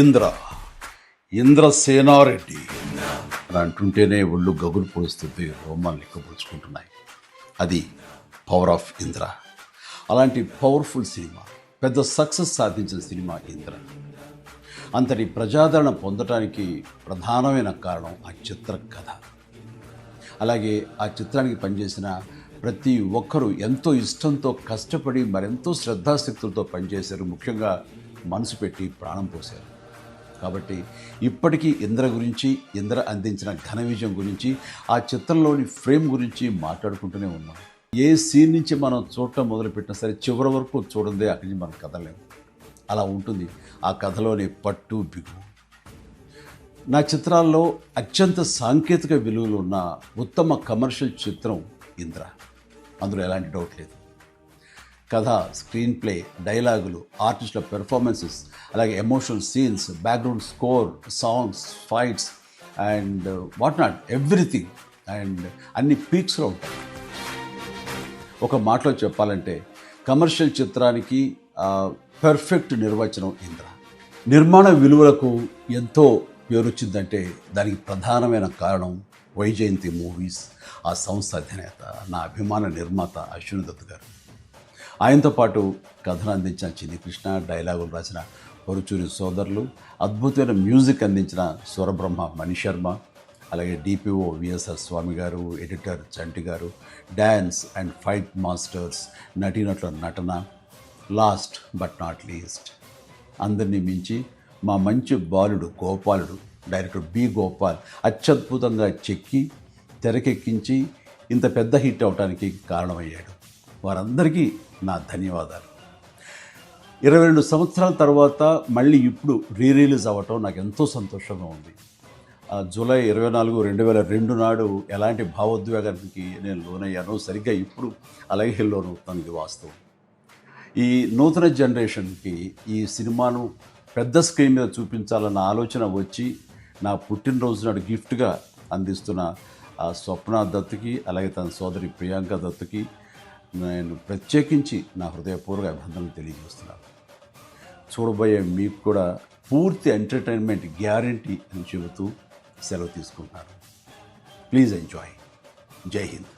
ఇంద్ర ఇంద్రసేనారెడ్డి అని అంటుంటేనే ఒళ్ళు గగులు పొడుస్తుంది, రోమాలు లెక్కపుచ్చుకుంటున్నాయి. అది పవర్ ఆఫ్ ఇంద్ర. అలాంటి పవర్ఫుల్ సినిమా, పెద్ద సక్సెస్ సాధించిన సినిమా ఇంద్ర. అంతటి ప్రజాదరణ పొందటానికి ప్రధానమైన కారణం ఆ చిత్ర కథ. అలాగే ఆ చిత్రానికి పనిచేసిన ప్రతి ఒక్కరూ ఎంతో ఇష్టంతో కష్టపడి మరెంతో శ్రద్ధాశక్తులతో పనిచేశారు. ముఖ్యంగా మనసు పెట్టి ప్రాణం పోశారు. కాబట్టి ఇప్పటికీ ఇంద్ర గురించి, ఇంద్ర అందించిన ఘన విజయం గురించి, ఆ చిత్రంలోని ఫ్రేమ్ గురించి మాట్లాడుకుంటూనే ఉన్నాం. ఏ సీన్ నుంచి మనం చూడటం మొదలుపెట్టినా సరే చివరి వరకు చూడందే అక్కడి నుంచి మనం కదలేము. అలా ఉంటుంది ఆ కథలోని పట్టు బిగు. నా చిత్రాల్లో అత్యంత సాంకేతిక విలువలు ఉన్న ఉత్తమ కమర్షియల్ చిత్రం ఇంద్ర. అందులో ఎలాంటి డౌట్ లేదు. కథ, స్క్రీన్ ప్లే, డైలాగులు, ఆర్టిస్టుల పెర్ఫార్మెన్సెస్, అలాగే emotional scenes, background score, songs, fights and what not, everything. And అన్ని పీక్స్లో ఉంటాయి. ఒక మాటలో చెప్పాలంటే కమర్షియల్ చిత్రానికి పర్ఫెక్ట్ నిర్వచనం ఇంద్ర. నిర్మాణ విలువలకు ఎంతో పేరొచ్చిందంటే దానికి ప్రధానమైన కారణం వైజయంతి మూవీస్, ఆ సంస్థ అధినేత, నా అభిమాన నిర్మాత అశ్విని దత్ గారు. ఆయనతో పాటు కథను అందించిన చిన్ని కృష్ణ, డైలాగులు రాసిన పరుచూరి సోదరులు, అద్భుతమైన మ్యూజిక్ అందించిన స్వరబ్రహ్మ మణిశర్మ, అలాగే డిపిఓ విఎస్ఆర్ స్వామి గారు, ఎడిటర్ చంటి గారు, డ్యాన్స్ అండ్ ఫైట్ మాస్టర్స్, నటీనటుల నటన, లాస్ట్ బట్ నాట్ లీస్ట్ అందరినీ మించి మా మంచి బాలుడు గోపాలుడు, డైరెక్టర్ బి గోపాల్ అత్యద్భుతంగా చెక్కి తెరకెక్కించి ఇంత పెద్ద హిట్ అవడానికి కారణమయ్యాడు. వారందరికీ నా ధన్యవాదాలు. 22 సంవత్సరాల తర్వాత మళ్ళీ ఇప్పుడు రిలీజ్ అవ్వటం నాకు ఎంతో సంతోషంగా ఉంది. జూలై 24, 2002 నాడు ఎలాంటి భావోద్వేగానికి నేను లోనయ్యానో సరిగ్గా ఇప్పుడు అలాగే లోనవుతాను. ఇది వాస్తవం. ఈ నూతన జనరేషన్కి ఈ సినిమాను పెద్ద స్క్రీన్ మీద చూపించాలన్న ఆలోచన వచ్చి నా పుట్టినరోజు నాడు గిఫ్ట్గా అందిస్తున్న స్వప్న దత్తుకి, అలాగే తన సోదరి ప్రియాంక దత్తుకి నేను ప్రత్యేకించి నా హృదయపూర్వక అభినందనలు తెలియజేస్తున్నాను. చూడబోయే మీకు కూడా పూర్తి ఎంటర్టైన్మెంట్ గ్యారంటీ అని చెబుతూ సెలవు తీసుకుంటున్నాను. Please enjoy. జై హింద్.